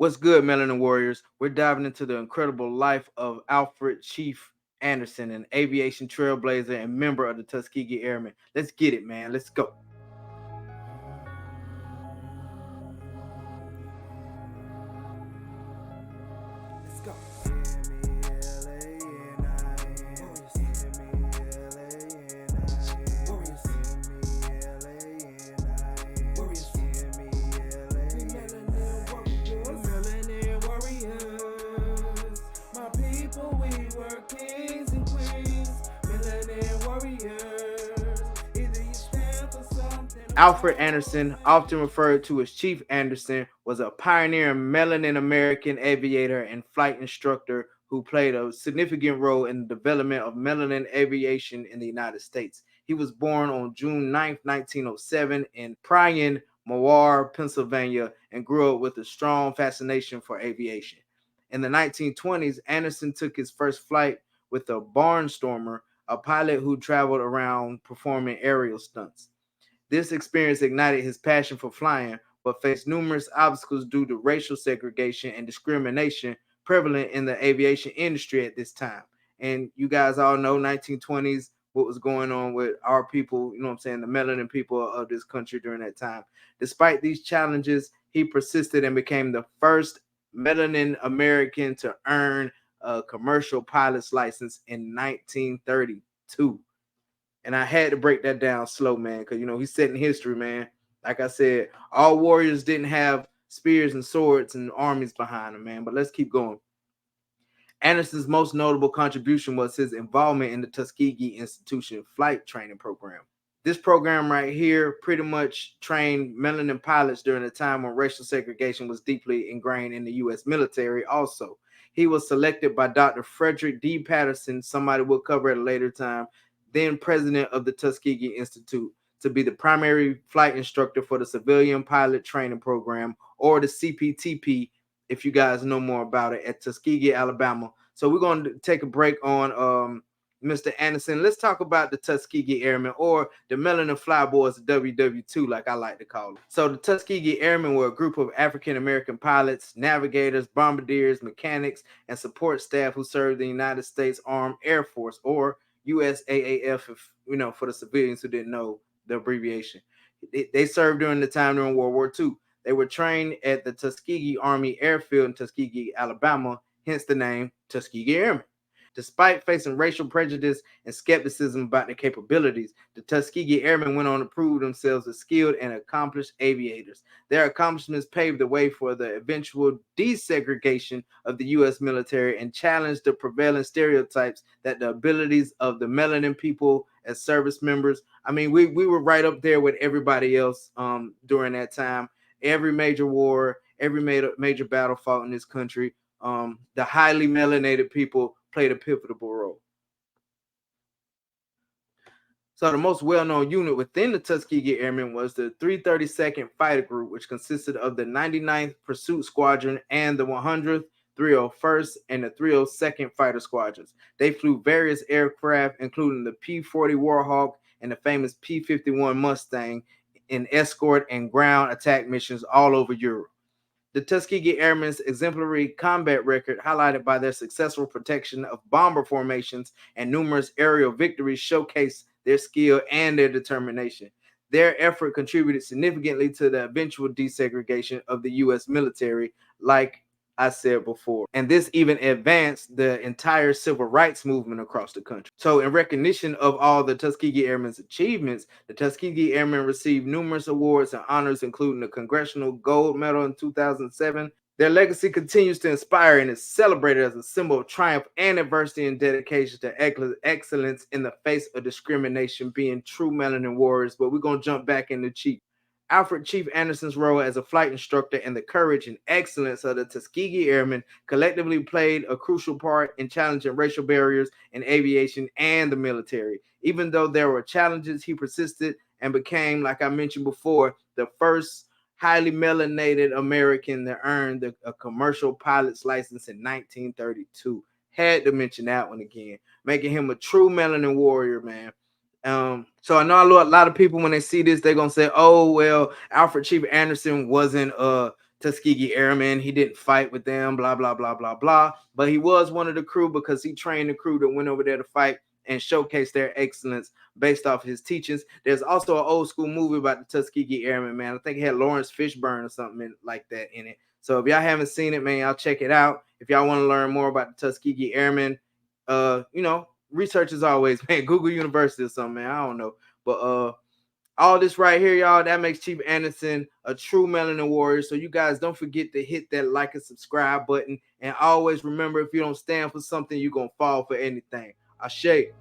What's good, Melanin Warriors? We're diving into the incredible life of Alfred Chief Anderson, an aviation trailblazer and member of the Tuskegee Airmen. Let's get it, man. Let's go. Let's go. Alfred Anderson, often referred to as Chief Anderson, was a pioneer Melanin American aviator and flight instructor who played a significant role in the development of Melanin aviation in the United States. He was born on June 9th, 1907 in Pryor, Mawar, Pennsylvania, and grew up with a strong fascination for aviation. In the 1920s, Anderson took his first flight with a barnstormer, a pilot who traveled around performing aerial stunts. This experience ignited his passion for flying, but faced numerous obstacles due to racial segregation and discrimination prevalent in the aviation industry at this time. And you guys all know 1920s, what was going on with our people, you know what I'm saying, the melanin people of this country during that time. Despite these challenges, he persisted and became the first melanin American to earn a commercial pilot's license in 1932. And I had to break that down slow, man, because he's setting history, man. Like I said, all warriors didn't have spears and swords and armies behind them, man. But let's keep going. Anderson's most notable contribution was his involvement in the Tuskegee Institution flight training program. This program right here pretty much trained melanin pilots during a time when racial segregation was deeply ingrained in the U.S. military also. He was selected by Dr. Frederick D. Patterson, somebody we'll cover at a later time, then president of the Tuskegee Institute, to be the primary flight instructor for the Civilian Pilot Training Program, or the CPTP, if you guys know more about it, at Tuskegee, Alabama. So we're going to take a break on Mr. Anderson. Let's talk about the Tuskegee Airmen, or the Melanin Flyboys, WW2, like I like to call it. So the Tuskegee Airmen were a group of African-American pilots, navigators, bombardiers, mechanics, and support staff who served the United States Armed Air Force, or USAAF, if for the civilians who didn't know the abbreviation. They served during World War II. They were trained at the Tuskegee Army Airfield in Tuskegee, Alabama, hence the name Tuskegee Airmen. Despite facing racial prejudice and skepticism about their capabilities, the Tuskegee Airmen went on to prove themselves as skilled and accomplished aviators. Their accomplishments paved the way for the eventual desegregation of the U.S. military and challenged the prevailing stereotypes that the abilities of the melanin people as service members. I mean, we were right up there with everybody else during that time. Every major war, every major battle fought in this country, the highly melanated people played a pivotal role. So the most well-known unit within the Tuskegee Airmen was the 332nd Fighter Group, which consisted of the 99th Pursuit Squadron and the 100th, 301st, and the 302nd Fighter Squadrons. They flew various aircraft, including the P-40 Warhawk and the famous P-51 Mustang, in escort and ground attack missions all over Europe. The Tuskegee Airmen's exemplary combat record, highlighted by their successful protection of bomber formations and numerous aerial victories, showcased their skill and their determination. Their effort contributed significantly to the eventual desegregation of the U.S. military, like I said before. And this even advanced the entire civil rights movement across the country. So in recognition of all the Tuskegee Airmen's achievements, the Tuskegee Airmen received numerous awards and honors, including the Congressional Gold Medal in 2007. Their legacy continues to inspire and is celebrated as a symbol of triumph and adversity and dedication to excellence in the face of discrimination, being true melanin warriors. But we're going to jump back into Chief. Alfred Chief Anderson's role as a flight instructor and the courage and excellence of the Tuskegee Airmen collectively played a crucial part in challenging racial barriers in aviation and the military. Even though there were challenges, he persisted and became, like I mentioned before, the first highly melanated American to earn a commercial pilot's license in 1932. Had to mention that one again, making him a true melanin warrior, man. So I know a lot of people, when they see this, they're gonna say, "Oh well, Alfred Chief Anderson wasn't Tuskegee Airmen. He didn't fight with them, blah, blah, blah, blah, blah. But he was one of the crew because he trained the crew that went over there to fight and showcase their excellence based off his teachings. There's also an old school movie about the Tuskegee Airmen, man. I think it had Lawrence Fishburne or something like that in it. So if y'all haven't seen it, man, y'all check it out. If y'all want to learn more about the Tuskegee Airmen, research as always, man. Google University or something, man. I don't know. But all this right here, y'all, that makes Chief Anderson a true Melanin warrior. So you guys don't forget to hit that like and subscribe button. And always remember, if you don't stand for something, you're going to fall for anything. Ashe.